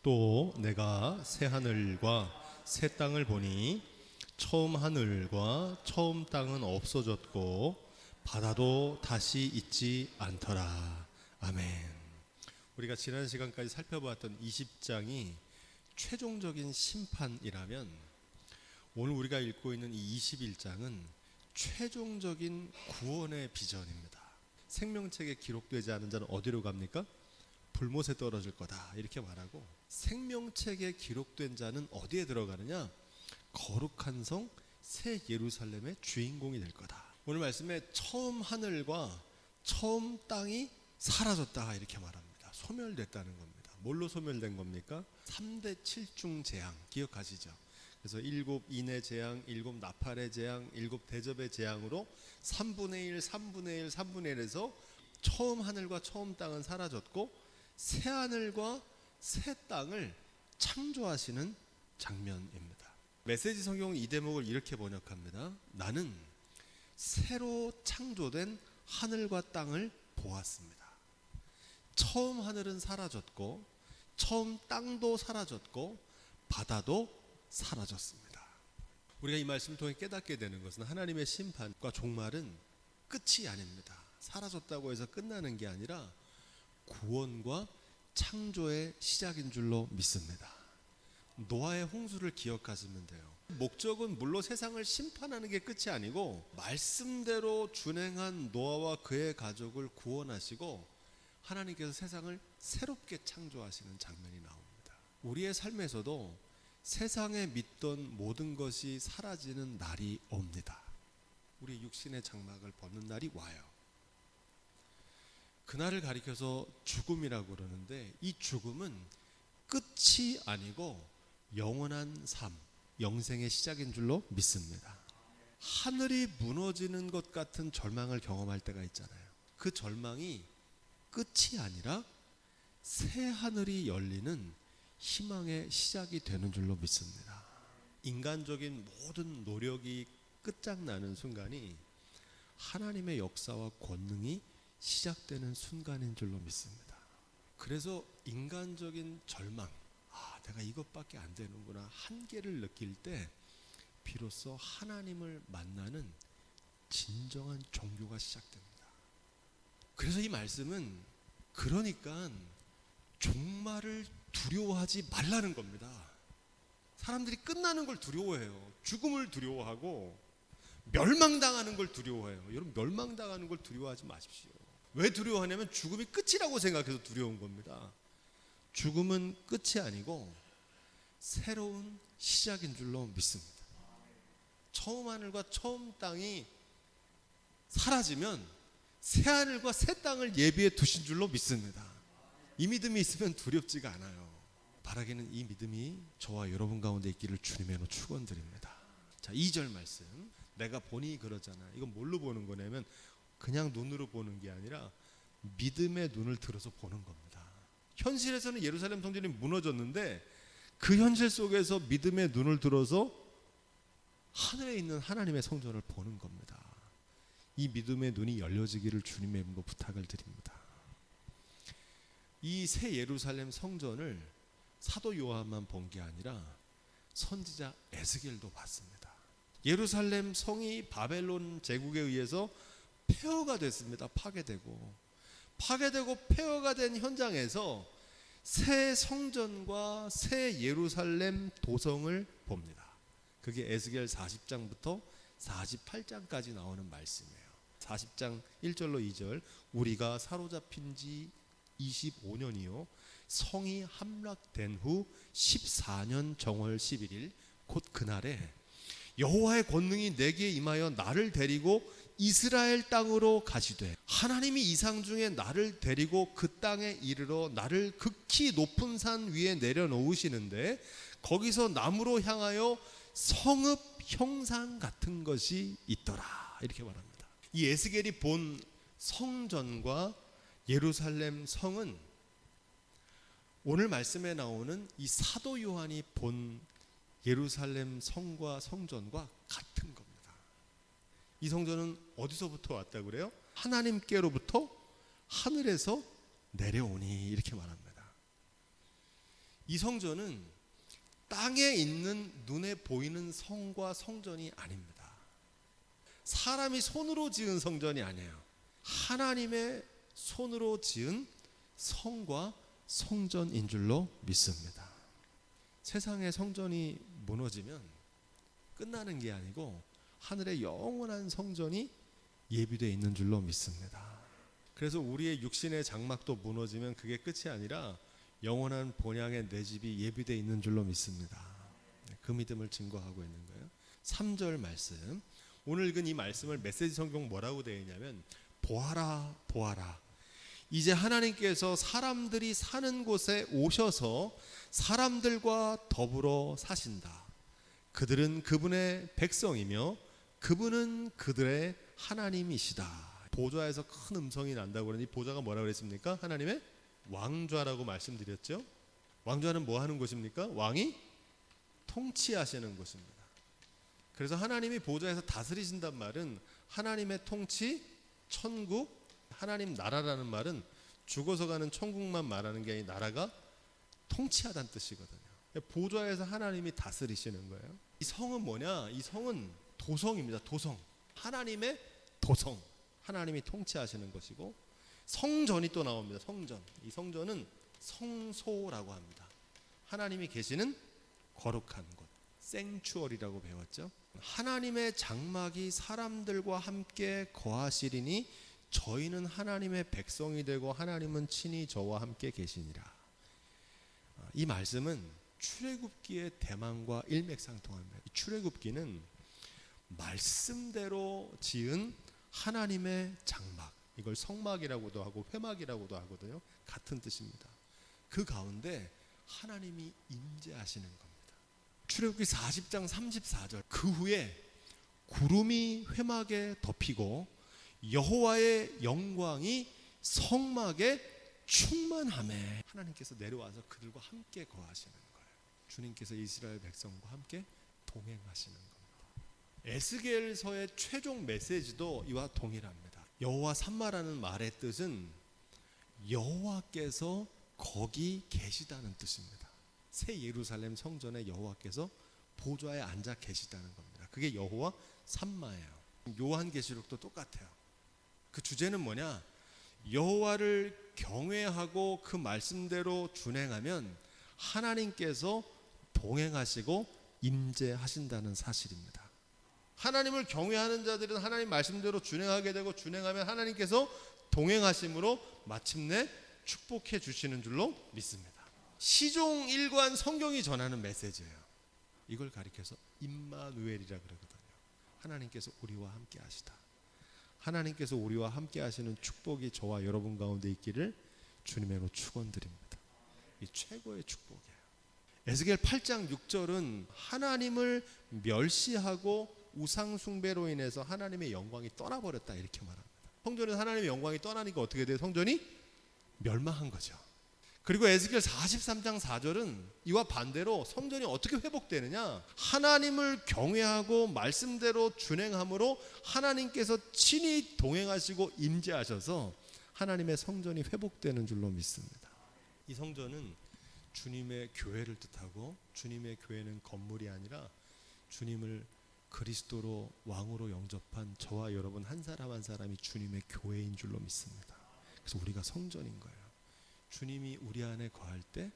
또 내가 새 하늘과 새 땅을 보니 처음 하늘과 처음 땅은 없어졌고 바다도 다시 있지 않더라. 아멘. 우리가 지난 시간까지 살펴보았던 20장이 최종적인 심판이라면 오늘 우리가 읽고 있는 이 21장은 최종적인 구원의 비전입니다. 생명책에 기록되지 않은 자는 어디로 갑니까? 불못에 떨어질 거다 이렇게 말하고, 생명책에 기록된 자는 어디에 들어가느냐? 거룩한 성 새 예루살렘의 주인공이 될 거다. 오늘 말씀에 처음 하늘과 처음 땅이 사라졌다 이렇게 말합니다. 소멸됐다는 겁니다. 뭘로 소멸된 겁니까? 3대 7중 재앙 기억하시죠? 그래서 7 인의 재앙, 7 나팔의 재앙, 7 대접의 재앙으로 3분의 1, 3분의 1, 3분의 1에서 처음 하늘과 처음 땅은 사라졌고 새 하늘과 새 땅을 창조하시는 장면입니다. 메시지 성경은 이 대목을 이렇게 번역합니다. 나는 새로 창조된 하늘과 땅을 보았습니다. 처음 하늘은 사라졌고 처음 땅도 사라졌고 바다도 사라졌습니다. 우리가 이 말씀을 통해 깨닫게 되는 것은 하나님의 심판과 종말은 끝이 아닙니다. 사라졌다고 해서 끝나는 게 아니라 구원과 창조의 시작인 줄로 믿습니다. 노아의 홍수를 기억하시면 돼요. 목적은 물론 세상을 심판하는 게 끝이 아니고 말씀대로 준행한 노아와 그의 가족을 구원하시고 하나님께서 세상을 새롭게 창조하시는 장면이 나옵니다. 우리의 삶에서도 세상에 믿던 모든 것이 사라지는 날이 옵니다. 우리 육신의 장막을 벗는 날이 와요. 그날을 가리켜서 죽음이라고 그러는데 이 죽음은 끝이 아니고 영원한 삶, 영생의 시작인 줄로 믿습니다. 하늘이 무너지는 것 같은 절망을 경험할 때가 있잖아요. 그 절망이 끝이 아니라 새 하늘이 열리는 희망의 시작이 되는 줄로 믿습니다. 인간적인 모든 노력이 끝장나는 순간이 하나님의 역사와 권능이 시작되는 순간인 줄로 믿습니다. 그래서 인간적인 절망, 내가 이것밖에 안 되는구나, 한계를 느낄 때 비로소 하나님을 만나는 진정한 종교가 시작됩니다. 그래서 이 말씀은 그러니까 종말을 두려워하지 말라는 겁니다. 사람들이 끝나는 걸 두려워해요. 죽음을 두려워하고 멸망당하는 걸 두려워해요. 여러분, 멸망당하는 걸 두려워하지 마십시오. 왜 두려워하냐면 죽음이 끝이라고 생각해서 두려운 겁니다. 죽음은 끝이 아니고 새로운 시작인 줄로 믿습니다. 처음 하늘과 처음 땅이 사라지면 새 하늘과 새 땅을 예비해 두신 줄로 믿습니다. 이 믿음이 있으면 두렵지가 않아요. 바라기는 이 믿음이 저와 여러분 가운데 있기를 주님의 이름으로 축원드립니다. 자, 2절 말씀. 내가 보니 그러잖아. 이건 뭘로 보는 거냐면 그냥 눈으로 보는 게 아니라 믿음의 눈을 들어서 보는 겁니다. 현실에서는 예루살렘 성전이 무너졌는데 그 현실 속에서 믿음의 눈을 들어서 하늘에 있는 하나님의 성전을 보는 겁니다. 이 믿음의 눈이 열려지기를 주님의 이름으로 부탁을 드립니다. 이 새 예루살렘 성전을 사도 요한만 본 게 아니라 선지자 에스겔도 봤습니다. 예루살렘 성이 바벨론 제국에 의해서 폐허가 됐습니다. 파괴되고 폐허가 된 현장에서 새 성전과 새 예루살렘 도성을 봅니다. 그게 에스겔 40장부터 48장까지 나오는 말씀이에요. 40장 1절로 2절. 우리가 사로잡힌 지 25년이요 성이 함락된 후 14년 정월 11일 곧 그날에 여호와의 권능이 내게 임하여 나를 데리고 이스라엘 땅으로 가시되, 하나님이 이상 중에 나를 데리고 그 땅에 이르러 나를 극히 높은 산 위에 내려놓으시는데 거기서 남으로 향하여 성읍 형상 같은 것이 있더라 이렇게 말합니다. 이 에스겔이 본 성전과 예루살렘 성은 오늘 말씀에 나오는 이 사도 요한이 본 예루살렘 성과 성전과 같은 겁니다. 이 성전은 어디서부터 왔다고 그래요? 하나님께로부터 하늘에서 내려오니 이렇게 말합니다. 이 성전은 땅에 있는 눈에 보이는 성과 성전이 아닙니다. 사람이 손으로 지은 성전이 아니에요. 하나님의 손으로 지은 성과 성전인 줄로 믿습니다. 세상의 성전이 무너지면 끝나는 게 아니고 하늘의 영원한 성전이 예비되어 있는 줄로 믿습니다. 그래서 우리의 육신의 장막도 무너지면 그게 끝이 아니라 영원한 본향의 내 집이 예비되어 있는 줄로 믿습니다. 그 믿음을 증거하고 있는 거예요. 3절 말씀, 오늘 읽은 이 말씀을 메시지 성경 뭐라고 되어 있냐면 보아라 보아라, 이제 하나님께서 사람들이 사는 곳에 오셔서 사람들과 더불어 사신다. 그들은 그분의 백성이며 그분은 그들의 하나님이시다. 보좌에서 큰 음성이 난다고 그러니 보좌가 뭐라고 그랬습니까? 하나님의 왕좌라고 말씀드렸죠. 왕좌는 뭐 하는 곳입니까? 왕이 통치하시는 곳입니다. 그래서 하나님이 보좌에서 다스리신단 말은 하나님의 통치, 천국, 하나님 나라라는 말은 죽어서 가는 천국만 말하는 게 아니라 나라가 통치하다는 뜻이거든요. 보좌에서 하나님이 다스리시는 거예요. 이 성은 뭐냐? 이 성은 도성입니다. 도성. 하나님의 도성. 하나님이 통치하시는 것이고, 성전이 또 나옵니다. 성전. 이 성전은 성소라고 합니다. 하나님이 계시는 거룩한 곳, 생추얼이라고 배웠죠. 하나님의 장막이 사람들과 함께 거하시리니 저희는 하나님의 백성이 되고 하나님은 친히 저와 함께 계시니라. 이 말씀은 출애굽기의 대망과 일맥상통합니다. 출애굽기는 말씀대로 지은 하나님의 장막, 이걸 성막이라고도 하고 회막이라고도 하거든요. 같은 뜻입니다. 그 가운데 하나님이 임재하시는 겁니다. 출애굽기 40장 34절, 그 후에 구름이 회막에 덮이고 여호와의 영광이 성막에 충만하매, 하나님께서 내려와서 그들과 함께 거하시는 거예요. 주님께서 이스라엘 백성과 함께 동행하시는 겁니다. 에스겔서의 최종 메시지도 이와 동일합니다. 여호와 삼마라는 말의 뜻은 여호와께서 거기 계시다는 뜻입니다. 새 예루살렘 성전에 여호와께서 보좌에 앉아 계시다는 겁니다. 그게 여호와 삼마예요. 요한계시록도 똑같아요. 그 주제는 뭐냐? 여호와를 경외하고 그 말씀대로 준행하면 하나님께서 동행하시고 임재하신다는 사실입니다. 하나님을 경외하는 자들은 하나님 말씀대로 준행하게 되고, 준행하면 하나님께서 동행하심으로 마침내 축복해 주시는 줄로 믿습니다. 시종 1관 성경이 전하는 메시지예요. 이걸 가리켜서 임마누엘이라 그러거든요. 하나님께서 우리와 함께 하시다. 하나님께서 우리와 함께 하시는 축복이 저와 여러분 가운데 있기를 주님으로 축원드립니다. 이 최고의 축복이에요. 에스겔 8장 6절은 하나님을 멸시하고 우상 숭배로 인해서 하나님의 영광이 떠나버렸다, 이렇게 말합니다. 성전에서 하나님의 영광이 떠나니까 어떻게 돼요? 성전이 멸망한 거죠. 그리고 에스겔 43장 4절은 이와 반대로 성전이 어떻게 회복되느냐? 하나님을 경외하고 말씀대로 준행함으로 하나님께서 친히 동행하시고 임재하셔서 하나님의 성전이 회복되는 줄로 믿습니다. 이 성전은 주님의 교회를 뜻하고, 주님의 교회는 건물이 아니라 주님을 그리스도로 왕으로 영접한 저와 여러분 한 사람 한 사람이 주님의 교회인 줄로 믿습니다. 그래서 우리가 성전인 거예요. 주님이 우리 안에 거할 때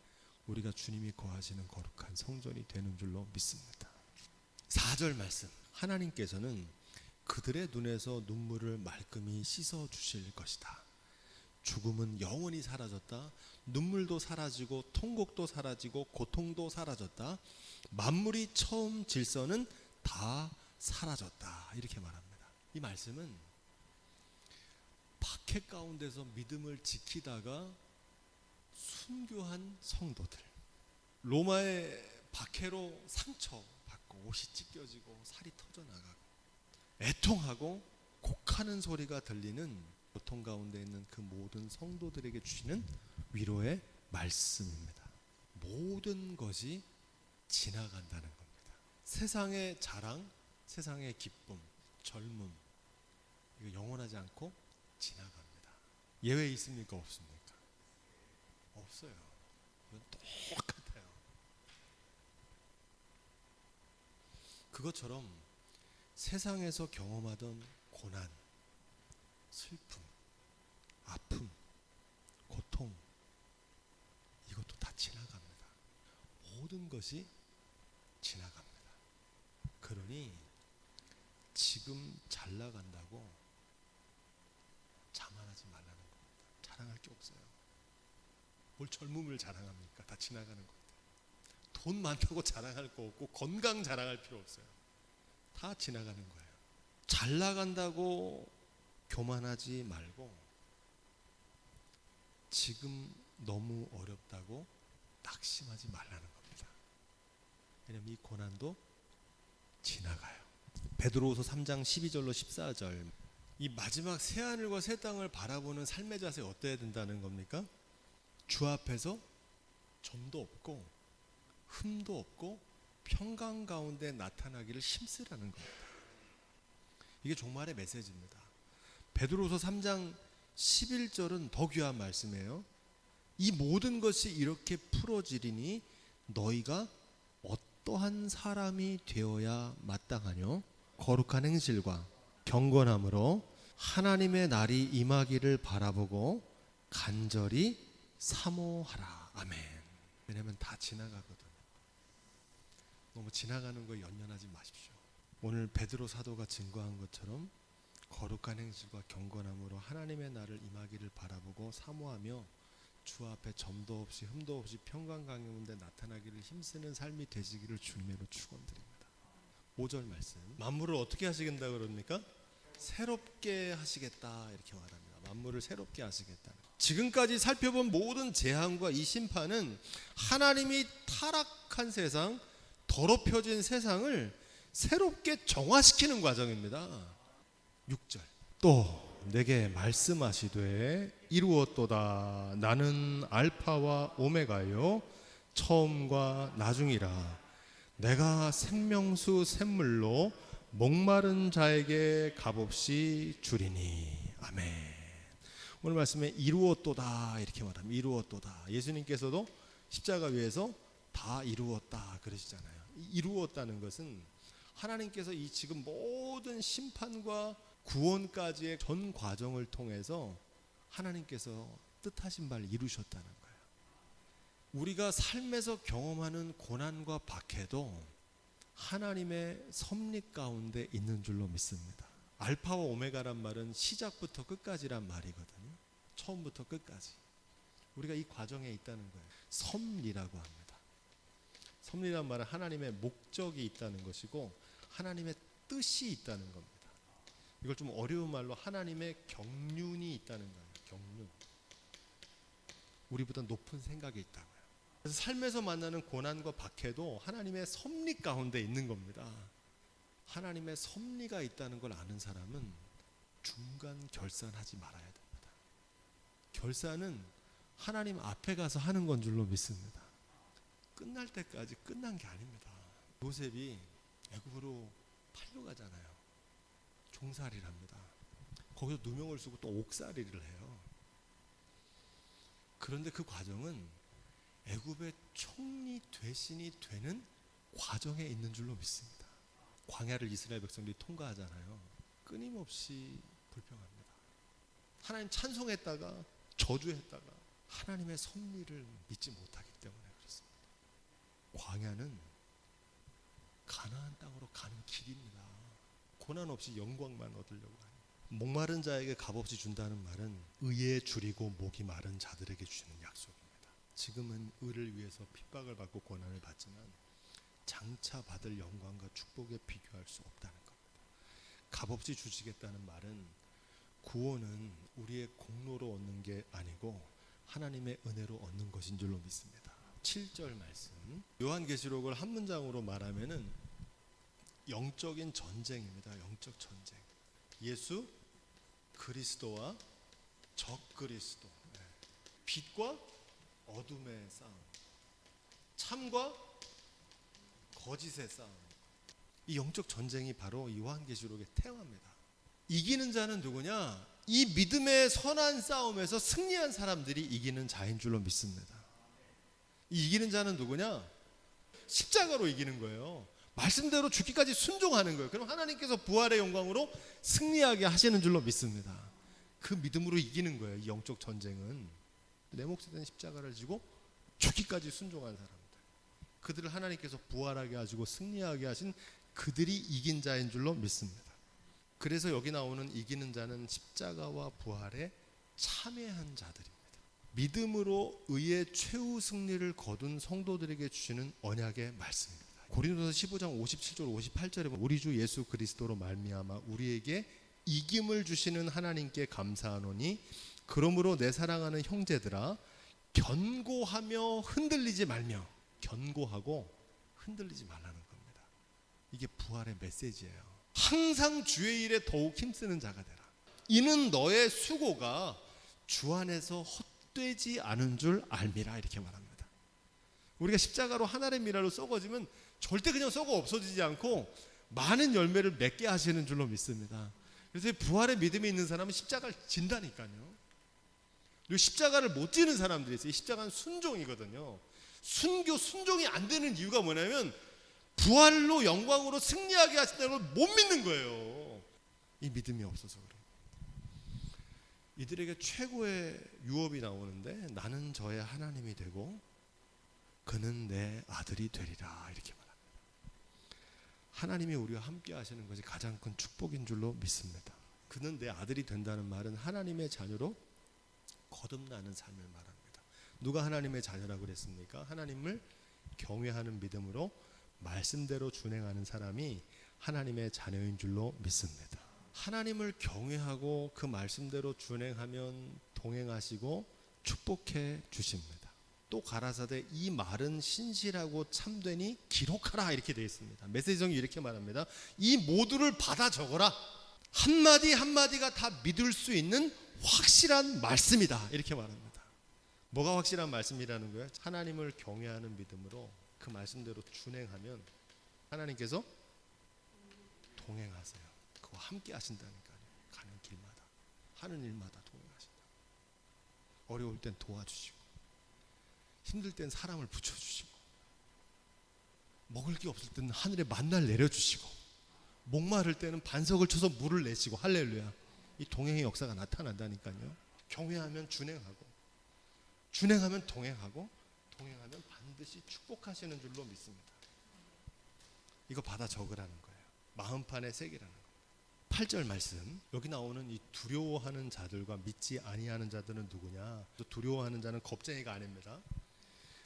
우리가 주님이 거하시는 거룩한 성전이 되는 줄로 믿습니다. 4절 말씀, 하나님께서는 그들의 눈에서 눈물을 말끔히 씻어 주실 것이다. 죽음은 영원히 사라졌다. 눈물도 사라지고 통곡도 사라지고 고통도 사라졌다. 만물이 처음 질서는 다 사라졌다, 이렇게 말합니다. 이 말씀은 박해 가운데서 믿음을 지키다가 순교한 성도들, 로마의 박해로 상처받고 옷이 찢겨지고 살이 터져나가고 애통하고 곡하는 소리가 들리는 고통 가운데 있는 그 모든 성도들에게 주시는 위로의 말씀입니다. 모든 것이 지나간다는 겁니다. 세상의 자랑, 세상의 기쁨, 젊음, 이거 영원하지 않고 지나갑니다. 예외 있습니까? 없습니까? 없어요. 이건 똑같아요. 그것처럼 세상에서 경험하던 고난, 슬픔, 아픔, 고통, 이것도 다 지나갑니다. 모든 것이 지나갑니다. 그러니 지금 잘 나간다고 자만하지 말라는 겁니다. 자랑할 게 없어요. 뭘 젊음을 자랑합니까? 다 지나가는 겁니다. 돈 많다고 자랑할 거 없고 건강 자랑할 필요 없어요. 다 지나가는 거예요. 잘 나간다고 교만하지 말고 지금 너무 어렵다고 낙심하지 말라는 겁니다. 왜냐하면 이 고난도 지나가요. 베드로후서 3장 12절로 14절, 이 마지막 새하늘과 새 땅을 바라보는 삶의 자세 어때야 된다는 겁니까? 주 앞에서 점도 없고 흠도 없고 평강 가운데 나타나기를 힘쓰라는 겁니다. 이게 종말의 메시지입니다. 베드로후서 3장 11절은 더 귀한 말씀이에요. 이 모든 것이 이렇게 풀어지리니 너희가 어떠한 사람이 되어야 마땅하뇨? 거룩한 행실과 경건함으로 하나님의 날이 임하기를 바라보고 간절히 사모하라. 아멘. 왜냐하면 다 지나가거든요. 너무 지나가는 거 연연하지 마십시오. 오늘 베드로 사도가 증거한 것처럼 거룩한 행실과 경건함으로 하나님의 날을 임하기를 바라보고 사모하며 주 앞에 점도 없이 흠도 없이 평강 가운데 나타나기를 힘쓰는 삶이 되시기를 주님으로 축원드립니다. 5절 말씀, 만물을 어떻게 하시겠다 그럽니까? 새롭게 하시겠다 이렇게 말합니다. 만물을 새롭게 하시겠다. 지금까지 살펴본 모든 재앙과 이 심판은 하나님이 타락한 세상, 더럽혀진 세상을 새롭게 정화시키는 과정입니다. 6절, 또 내게 말씀하시되 이루었도다. 나는 알파와 오메가요 처음과 나중이라. 내가 생명수 샘물로 목마른 자에게 값없이 주리니. 아멘. 오늘 말씀에 이루었도다 이렇게 말합니다. 이루었도다. 예수님께서도 십자가 위에서 다 이루었다 그러시잖아요. 이루었다는 것은 하나님께서 이 지금 모든 심판과 구원까지의 전 과정을 통해서 하나님께서 뜻하신 바를 이루셨다는 거예요. 우리가 삶에서 경험하는 고난과 박해도 하나님의 섭리 가운데 있는 줄로 믿습니다. 알파와 오메가란 말은 시작부터 끝까지란 말이거든요. 처음부터 끝까지 우리가 이 과정에 있다는 거예요. 섭리라고 합니다. 섭리란 말은 하나님의 목적이 있다는 것이고 하나님의 뜻이 있다는 겁니다. 이걸 좀 어려운 말로 하나님의 경륜이 있다는 거예요. 경륜. 우리보다 높은 생각이 있다고요. 그래서 삶에서 만나는 고난과 박해도 하나님의 섭리 가운데 있는 겁니다. 하나님의 섭리가 있다는 걸 아는 사람은 중간 결산하지 말아야 됩니다. 결산은 하나님 앞에 가서 하는 건 줄로 믿습니다. 끝날 때까지 끝난 게 아닙니다. 요셉이 애굽으로 팔려가잖아요. 종살이를 합니다. 거기서 누명을 쓰고 또 옥살이를 해요. 그런데 그 과정은 애굽의 총리 대신이 되는 과정에 있는 줄로 믿습니다. 광야를 이스라엘 백성들이 통과하잖아요. 끊임없이 불평합니다. 하나님 찬송했다가 저주했다가 하나님의 섭리를 믿지 못하기 때문에 그렇습니다. 광야는 가나안 땅으로 가는 길입니다. 고난 없이 영광만 얻으려고 하는. 목마른 자에게 값없이 준다는 말은 의에 줄이고 목이 마른 자들에게 주는 약속입니다. 지금은 의를 위해서 핍박을 받고 고난을 받지만 장차 받을 영광과 축복에 비교할 수 없다는 겁니다. 값없이 주시겠다는 말은 구원은 우리의 공로로 얻는 게 아니고 하나님의 은혜로 얻는 것인 줄로 믿습니다. 7절 말씀, 요한계시록을 한 문장으로 말하면은 영적인 전쟁입니다. 영적 전쟁. 예수 그리스도와 적 그리스도, 빛과 어둠의 싸움, 참과 거짓의 싸움. 이 영적 전쟁이 바로 요한계시록의 테마입니다. 이기는 자는 누구냐? 이 믿음의 선한 싸움에서 승리한 사람들이 이기는 자인 줄로 믿습니다. 이 이기는 자는 누구냐? 십자가로 이기는 거예요. 말씀대로 죽기까지 순종하는 거예요. 그럼 하나님께서 부활의 영광으로 승리하게 하시는 줄로 믿습니다. 그 믿음으로 이기는 거예요. 이 영적 전쟁은. 내 몫이 된 십자가를 지고 죽기까지 순종한 사람들, 그들을 하나님께서 부활하게 하시고 승리하게 하신 그들이 이긴 자인 줄로 믿습니다. 그래서 여기 나오는 이기는 자는 십자가와 부활에 참여한 자들입니다. 믿음으로 의의 최후 승리를 거둔 성도들에게 주시는 언약의 말씀입니다. 고린도서 15장 57절 58절에 보면 우리 주 예수 그리스도로 말미암아 우리에게 이김을 주시는 하나님께 감사하노니 그러므로 내 사랑하는 형제들아 견고하며 흔들리지 말며, 견고하고 흔들리지 말라는 겁니다. 이게 부활의 메시지예요. 항상 주의 일에 더욱 힘쓰는 자가 되라. 이는 너의 수고가 주 안에서 헛되지 않은 줄 알미라, 이렇게 말합니다. 우리가 십자가로 하나의 미라로 썩어지면 절대 그냥 썩어 없어지지 않고 많은 열매를 맺게 하시는 줄로 믿습니다. 그래서 부활의 믿음이 있는 사람은 십자가를 진다니까요. 그리고 십자가를 못 지는 사람들이 있어요. 십자가는 순종이거든요. 순종이 안 되는 이유가 뭐냐면 부활로 영광으로 승리하게 하신다는 걸 못 믿는 거예요. 이 믿음이 없어서 그래요. 이들에게 최고의 유업이 나오는데 나는 저의 하나님이 되고 그는 내 아들이 되리라, 이렇게 말합니다. 하나님이 우리와 함께 하시는 것이 가장 큰 축복인 줄로 믿습니다. 그는 내 아들이 된다는 말은 하나님의 자녀로 거듭나는 삶을 말합니다. 누가 하나님의 자녀라고 그랬습니까? 하나님을 경외하는 믿음으로 말씀대로 준행하는 사람이 하나님의 자녀인 줄로 믿습니다. 하나님을 경외하고 그 말씀대로 준행하면 동행하시고 축복해 주십니다. 또 가라사대 이 말은 신실하고 참되니 기록하라, 이렇게 되어 있습니다. 메시지성이 이렇게 말합니다. 이 모두를 받아 적어라. 한마디 한마디가 다 믿을 수 있는 확실한 말씀이다, 이렇게 말합니다. 뭐가 확실한 말씀이라는 거예요? 하나님을 경외하는 믿음으로 그 말씀대로 준행하면 하나님께서 동행하세요. 그와 함께 하신다니까요. 가는 길마다, 하는 일마다 동행하신다. 어려울 땐 도와주시고, 힘들 땐 사람을 붙여주시고, 먹을 게 없을 때는 하늘에 만나를 내려주시고, 목마를 때는 반석을 쳐서 물을 내시고, 할렐루야. 이 동행의 역사가 나타난다니까요. 경외하면 준행하고, 준행하면 동행하고, 동행하면 반드시 축복하시는 줄로 믿습니다. 이거 받아 적으라는 거예요. 마음판에 새기라는 거예요. 8절 말씀, 여기 나오는 이 두려워하는 자들과 믿지 아니하는 자들은 누구냐? 또 두려워하는 자는 겁쟁이가 아닙니다.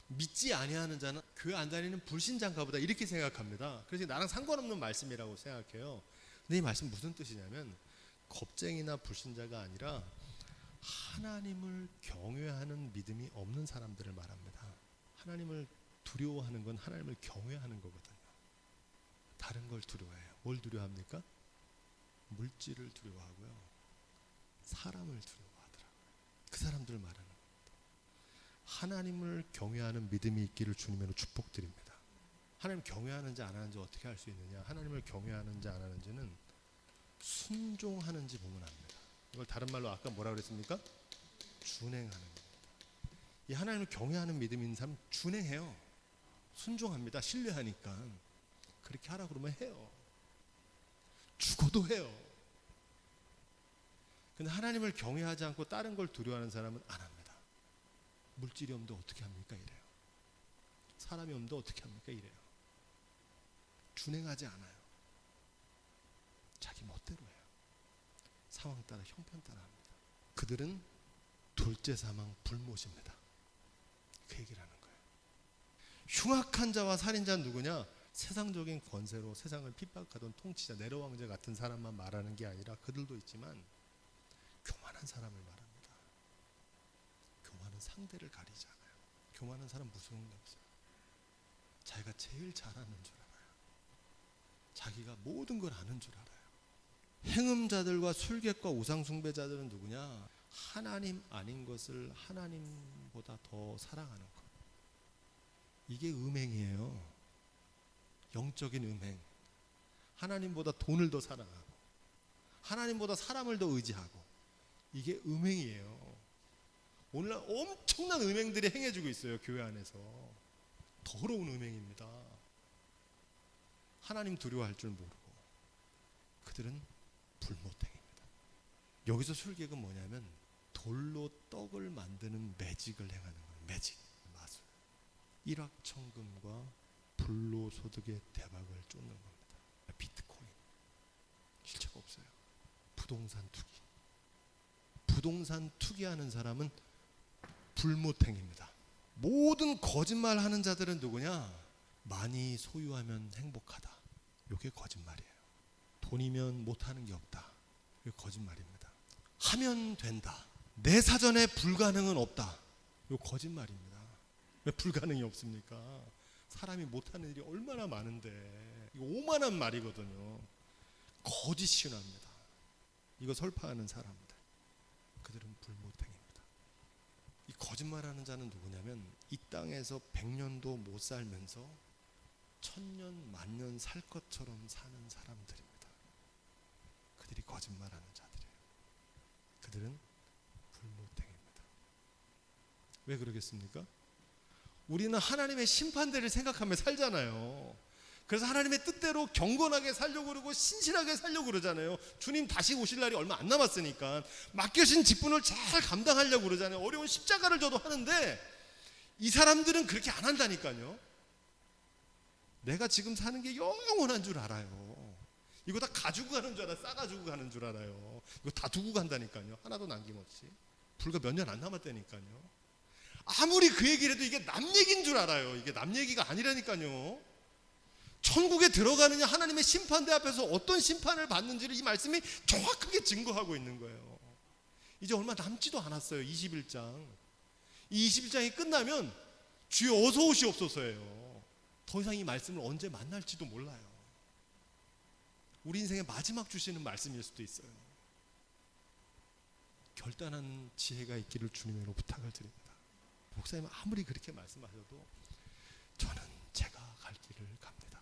믿지 아니하는 자는 교회 안 다니는 불신자인가 보다, 이렇게 생각합니다. 그래서 나랑 상관없는 말씀이라고 생각해요. 근데 이 말씀 무슨 뜻이냐면 겁쟁이나 불신자가 아니라 하나님을 경외하는 믿음이 없는 사람들을 말합니다. 하나님을 두려워하는 건 하나님을 경외하는 거거든요. 다른 걸 두려워해요. 뭘 두려워합니까? 물질을 두려워하고요, 사람을 두려워하더라고요. 그 사람들을 말하는 겁니다. 하나님을 경외하는 믿음이 있기를 주님으로 축복드립니다. 하나님 경외하는지 안 하는지 어떻게 알 수 있느냐? 하나님을 경외하는지 안 하는지는 순종하는지 보면 압니다. 이걸 다른 말로 아까 뭐라 그랬습니까? 준행하는 겁니다. 이 하나님을 경외하는 믿음이 있는 사람은 준행해요. 순종합니다. 신뢰하니까. 그렇게 하라 그러면 해요. 죽어도 해요. 근데 하나님을 경외하지 않고 다른 걸 두려워하는 사람은 안 합니다. 물질이 없는데 어떻게 합니까? 이래요. 사람이 없는데 어떻게 합니까? 이래요. 준행하지 않아요. 자기 멋대로 해요. 상황 따라, 형편 따라 합니다. 그들은 둘째 사망 불못입니다. 그 얘기를 하는 거예요. 흉악한 자와 살인자는 누구냐? 세상적인 권세로 세상을 핍박하던 통치자, 네로 왕자 같은 사람만 말하는 게 아니라 그들도 있지만 교만한 사람을 말합니다. 교만은 상대를 가리지 않아요. 교만한 사람 무서운 게 없어요. 자기가 제일 잘하는 줄 알아요. 자기가 모든 걸 아는 줄 알아요. 행음자들과 술객과 우상숭배자들은 누구냐? 하나님 아닌 것을 하나님보다 더 사랑하는 것. 이게 음행이에요. 영적인 음행. 하나님보다 돈을 더 사랑하고, 하나님보다 사람을 더 의지하고, 이게 음행이에요. 오늘날 엄청난 음행들이 행해지고 있어요. 교회 안에서 더러운 음행입니다. 하나님 두려워할 줄 모르고 그들은 불못행입니다. 여기서 술객은 뭐냐면 돌로 떡을 만드는 매직을 행하는 거예요. 매직, 마술. 일확천금과 불로소득의 대박을 쫓는 겁니다. 비트코인 실체가 없어요. 부동산 투기. 부동산 투기하는 사람은 불모탱입니다. 모든 거짓말하는 자들은 누구냐? 많이 소유하면 행복하다. 이게 거짓말이에요. 돈이면 못하는 게 없다. 이게 거짓말입니다. 하면 된다. 내 사전에 불가능은 없다. 이거 거짓말입니다. 왜 불가능이 없습니까? 사람이 못하는 일이 얼마나 많은데. 이거 오만한 말이거든요. 거짓 신화입니다. 이거 설파하는 사람들, 그들은 불모탱입니다. 이 거짓말하는 자는 누구냐면 이 땅에서 100년도 못 살면서 1000년 만년 살 것처럼 사는 사람들입니다. 그들이 거짓말하는 자들이에요. 그들은 불모탱입니다. 왜 그러겠습니까? 우리는 하나님의 심판대를 생각하며 살잖아요. 그래서 하나님의 뜻대로 경건하게 살려고 그러고 신실하게 살려고 그러잖아요. 주님 다시 오실 날이 얼마 안 남았으니까 맡겨진 직분을 잘 감당하려고 그러잖아요. 어려운 십자가를 져도 하는데 이 사람들은 그렇게 안 한다니까요. 내가 지금 사는 게 영원한 줄 알아요. 이거 다 가지고 가는 줄 알아. 싸가지고 가는 줄 알아요. 이거 다 두고 간다니까요. 하나도 남김없이. 불과 몇 년 안 남았다니까요. 아무리 그 얘기를 해도 이게 남 얘기인 줄 알아요. 이게 남 얘기가 아니라니까요. 천국에 들어가느냐 하나님의 심판대 앞에서 어떤 심판을 받는지를 이 말씀이 정확하게 증거하고 있는 거예요. 이제 얼마 남지도 않았어요. 21장. 이 21장이 끝나면 주여 어서 오시옵소서예요. 더 이상 이 말씀을 언제 만날지도 몰라요. 우리 인생의 마지막 주시는 말씀일 수도 있어요. 결단한 지혜가 있기를 주님으로 부탁을 드립니다. 목사님 아무리 그렇게 말씀하셔도 저는 제가 갈 길을 갑니다.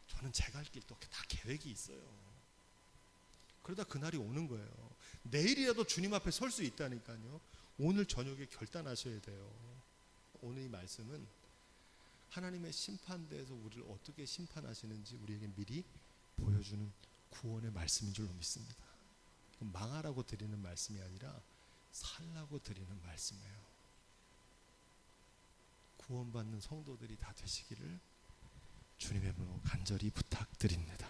저는 제가 갈 길도 다 계획이 있어요. 그러다 그날이 오는 거예요. 내일이라도 주님 앞에 설 수 있다니까요. 오늘 저녁에 결단하셔야 돼요. 오늘 이 말씀은 하나님의 심판대에서 우리를 어떻게 심판하시는지 우리에게 미리 보여주는 구원의 말씀인 줄로 믿습니다. 망하라고 드리는 말씀이 아니라 살라고 드리는 말씀이에요. 구원받는 성도들이 다 되시기를 주님의 이름으로 간절히 부탁드립니다.